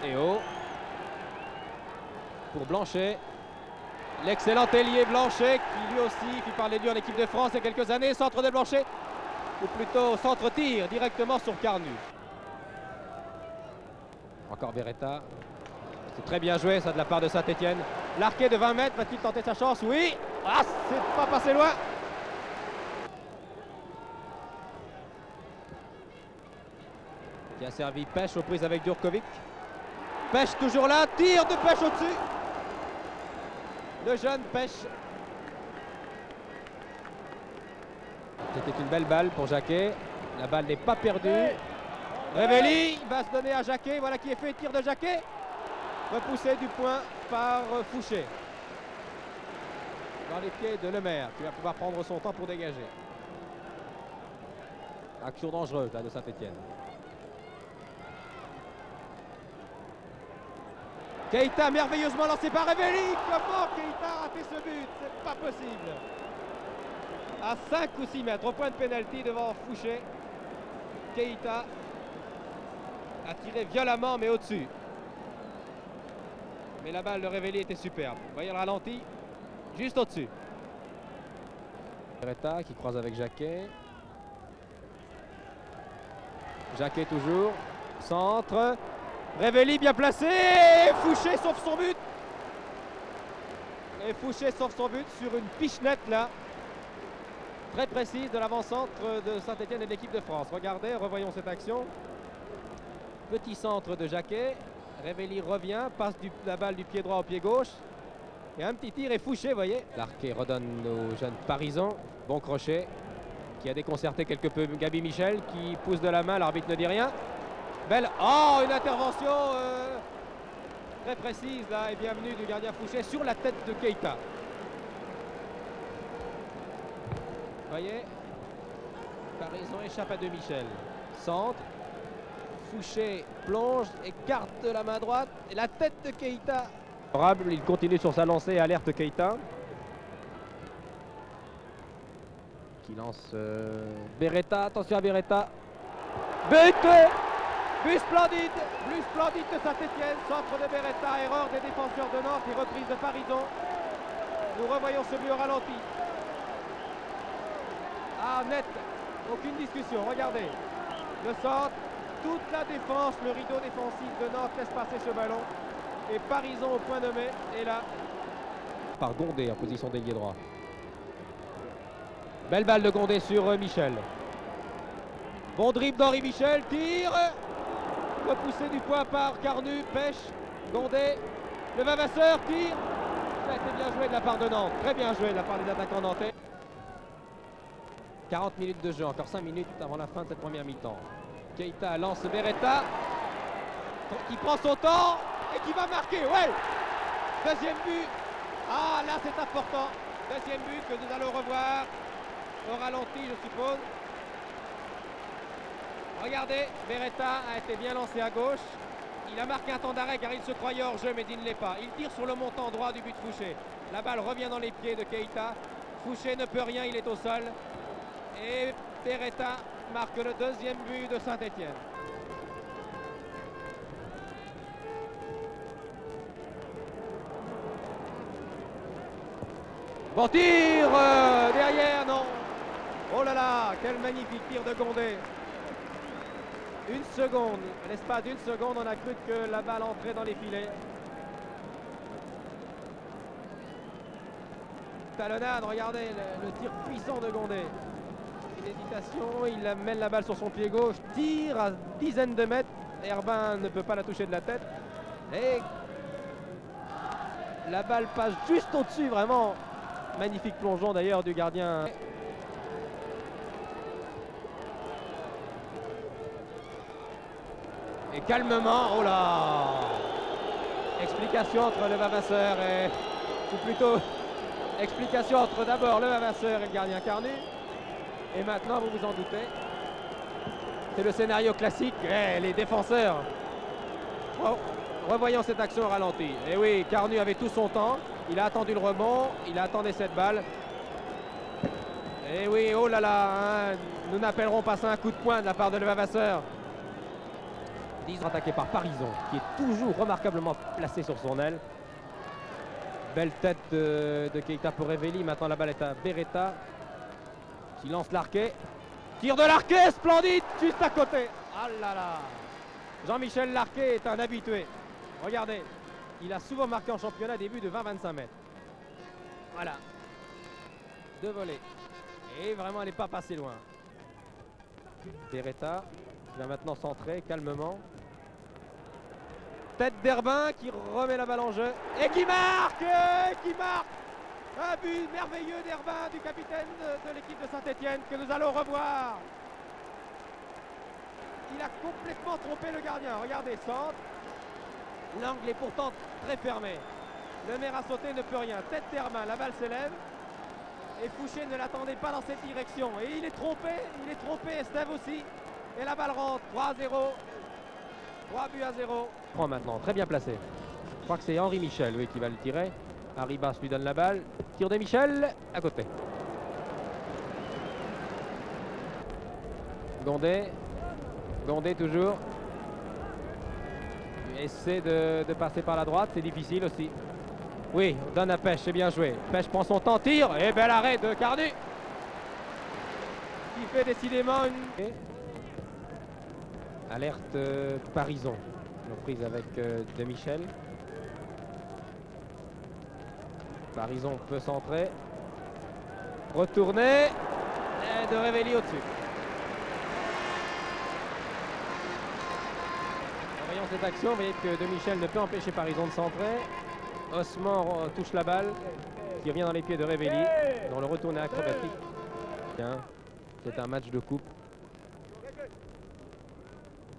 Et haut. Pour Blanchet. L'excellent ailier Blanchet qui lui aussi fit parler de lui en équipe de France il y a quelques années. Centre de Blanchet. Ou plutôt centre-tir directement sur Carnu. Encore Beretta. C'est très bien joué ça de la part de Saint-Etienne. L'arqué de 20 mètres, va-t-il tenter sa chance? Oui. Ah, c'est pas passé loin. Qui a servi Pêche aux prises avec Durkovic. Pêche toujours là, tir de Pêche au-dessus. Le jeune Pêche. C'était une belle balle pour Jacquet. La balle n'est pas perdue. Révelli va se donner à Jacquet. Voilà qui est fait, tir de Jacquet. Repoussé du point par Fouché. Dans les pieds de Lemaire, qui va pouvoir prendre son temps pour dégager. Action dangereuse là de Saint-Etienne. Keita merveilleusement lancé par Révelli. Comment Keita a raté ce but? C'est pas possible. À 5 ou 6 mètres, au point de pénalty devant Fouché. Keita a tiré violemment mais au-dessus. Mais la balle de Révelli était superbe. Vous voyez le ralenti, juste au-dessus. Beretta qui croise avec Jacquet. Jacquet toujours. Centre. Révelli bien placé. Et Fouché sauve son but. Et Fouché sauve son but sur une pichenette là. Très précise de l'avant-centre de Saint-Etienne et de l'équipe de France. Regardez, revoyons cette action. Petit centre de Jacquet. Révelli revient, passe la balle du pied droit au pied gauche. Et un petit tir et Fouché, vous voyez. L'arqué redonne au jeune Parisien. Bon crochet. Qui a déconcerté quelque peu Gabi Michel. Qui pousse de la main, l'arbitre ne dit rien. Belle. Oh, une intervention très précise là et bienvenue du gardien Fouché sur la tête de Keita. Vous voyez. Parisien échappe à de Michel. Centre. Fouché plonge, écarte de la main droite et la tête de Keita. Il continue sur sa lancée et alerte Keita. Qui lance Beretta, attention à Beretta. But splendide de Saint-Etienne, centre de Beretta, erreur des défenseurs de Nantes et reprise de Parisien. Nous revoyons ce but au ralenti. Ah, net, aucune discussion, regardez. Le centre. Toute la défense, le rideau défensif de Nantes laisse passer ce ballon. Et Parisien au point nommé est là. Par Gondé en position d'ailier droit. Belle balle de Gondé sur Michel. Bon dribble d'Henri Michel, tire. Repoussé du poing par Carnu, Pêche, Gondé. Le Vavasseur, tire. Ça a été bien joué de la part de Nantes. Très bien joué de la part des attaquants nantais. 40 minutes de jeu, encore 5 minutes avant la fin de cette première mi-temps. Keita lance Beretta qui prend son temps et qui va marquer. Ouais. Deuxième but. Ah là c'est important. Deuxième but que nous allons revoir au ralenti je suppose. Regardez, Beretta a été bien lancé à gauche. Il a marqué un temps d'arrêt car il se croyait hors jeu mais il ne l'est pas. Il tire sur le montant droit du but de Fouché. La balle revient dans les pieds de Keita. Fouché ne peut rien, il est au sol. Et Beretta marque le deuxième but de Saint-Etienne. Bon tir derrière, non. Oh là là, quel magnifique tir de Gondé. Une seconde, à l'espace d'une seconde, on a cru que la balle entrait dans les filets. Talonnade, regardez le tir puissant de Gondé. Hésitation, il amène la balle sur son pied gauche, tire à dizaines de mètres. Herbin ne peut pas la toucher de la tête. Et la balle passe juste au-dessus, vraiment. Magnifique plongeon d'ailleurs du gardien. Et calmement, oh là! Explication entre le Vavasseur et... ou plutôt, explication entre d'abord le Vavasseur et le gardien Carnu. Et maintenant, vous vous en doutez, c'est le scénario classique. Les défenseurs. Oh, revoyons cette action au ralenti. Et oui, Carnu avait tout son temps. Il a attendu le rebond. Il a attendu cette balle. Et oui, oh là là, hein, nous n'appellerons pas ça un coup de poing de la part de Le Vavasseur. Attaqué par Parisson, qui est toujours remarquablement placé sur son aile. Belle tête de Keita pour Révéli. Maintenant la balle est à Beretta, qui lance l'arqué. Tir de l'arqué, splendide, juste à côté. Ah là là. Jean-Michel Larquet est un habitué. Regardez, il a souvent marqué en championnat des buts de 20-25 mètres. Voilà. Deux volets. Et vraiment, elle n'est pas passée loin. Beretta va maintenant centrer calmement. Tête d'Herbin qui remet la balle en jeu. Et qui marque. Un but merveilleux d'Herbin, du capitaine de l'équipe de Saint-Etienne, que nous allons revoir. Il a complètement trompé le gardien. Regardez, centre. L'angle est pourtant très fermé. Le maire à sauter ne peut rien. Tête d'Herbin, la balle s'élève. Et Fouché ne l'attendait pas dans cette direction. Et il est trompé, Estève aussi. Et la balle rentre. 3-0. 3 buts à 0. Prend maintenant, très bien placé. Je crois que c'est Henri Michel, oui, qui va le tirer. Arribas lui donne la balle. Tir de Michel, à côté. Gondé toujours. Essaie de passer par la droite, c'est difficile aussi. Oui, on donne à Pêche, c'est bien joué. Pêche prend son temps, tire, et bel arrêt de Cardu. Qui fait décidément une... Alerte Parisson, reprise avec De Michel. Parisson peut centrer. Retourner. Et de Révéli au-dessus. Voyons cette action, vous voyez que De Michel ne peut empêcher Parisson de centrer. Osman touche la balle, qui revient dans les pieds de Révéli, dont le retour est acrobatique. C'est un match de coupe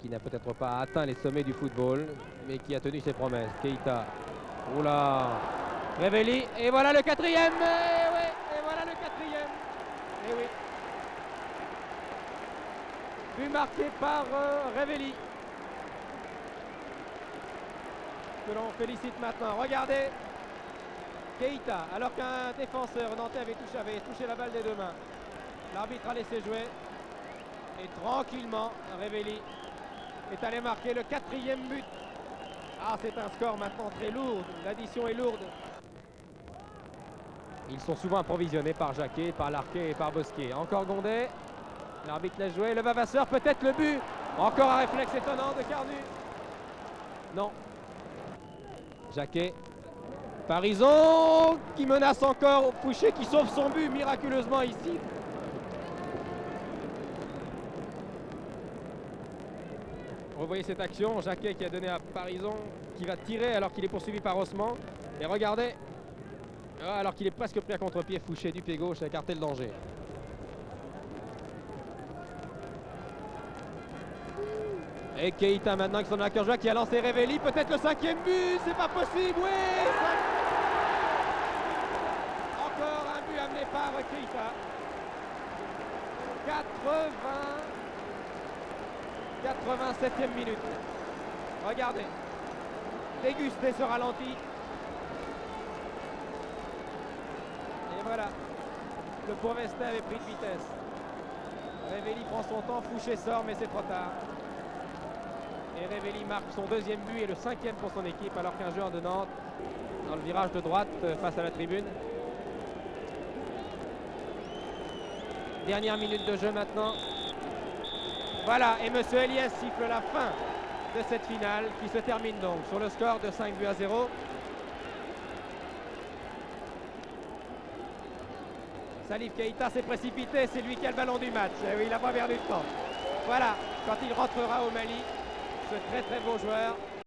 qui n'a peut-être pas atteint les sommets du football, mais qui a tenu ses promesses. Keita, oula, Révéli, et voilà le quatrième. Et voilà le quatrième. Et oui. But marqué par Révéli, que l'on félicite maintenant. Regardez, Keita, alors qu'un défenseur nantais avait touché la balle des deux mains. L'arbitre a laissé jouer. Et tranquillement, Révéli est allé marquer le quatrième but. Ah, c'est un score maintenant très lourd. L'addition est lourde. Ils sont souvent approvisionnés par Jacquet, par Larquet et par Bosquet. Encore Gondé. L'arbitre laisse jouer. Le Vavasseur, peut-être le but. Encore un réflexe étonnant de Cardu. Non. Jacquet. Parisson qui menace encore Fouché, qui sauve son but miraculeusement ici. Revoyez cette action, Jacquet qui a donné à Parisson, qui va tirer alors qu'il est poursuivi par Osman. Et regardez, alors qu'il est presque pris à contre-pied, Fouché du pied gauche a écarté le danger. Et Keita maintenant qui sont dans la cœur qui a lancé Révéli, peut-être le cinquième but, c'est pas possible, oui. Encore un but amené par Keita. 87e minute. Regardez. Dégustez ce ralenti. Et voilà. Le pauvre Estève avait pris de vitesse. Révéli prend son temps, Fouché sort, mais c'est trop tard. Et Révéli marque son deuxième but et le cinquième pour son équipe, alors qu'un joueur de Nantes, dans le virage de droite, face à la tribune. Dernière minute de jeu maintenant. Voilà, et M. Eliès siffle la fin de cette finale qui se termine donc sur le score de 5 buts à 0. Salif Keita s'est précipité, c'est lui qui a le ballon du match. Et oui, il n'a pas perdu de temps. Voilà, quand il rentrera au Mali, ce très très beau joueur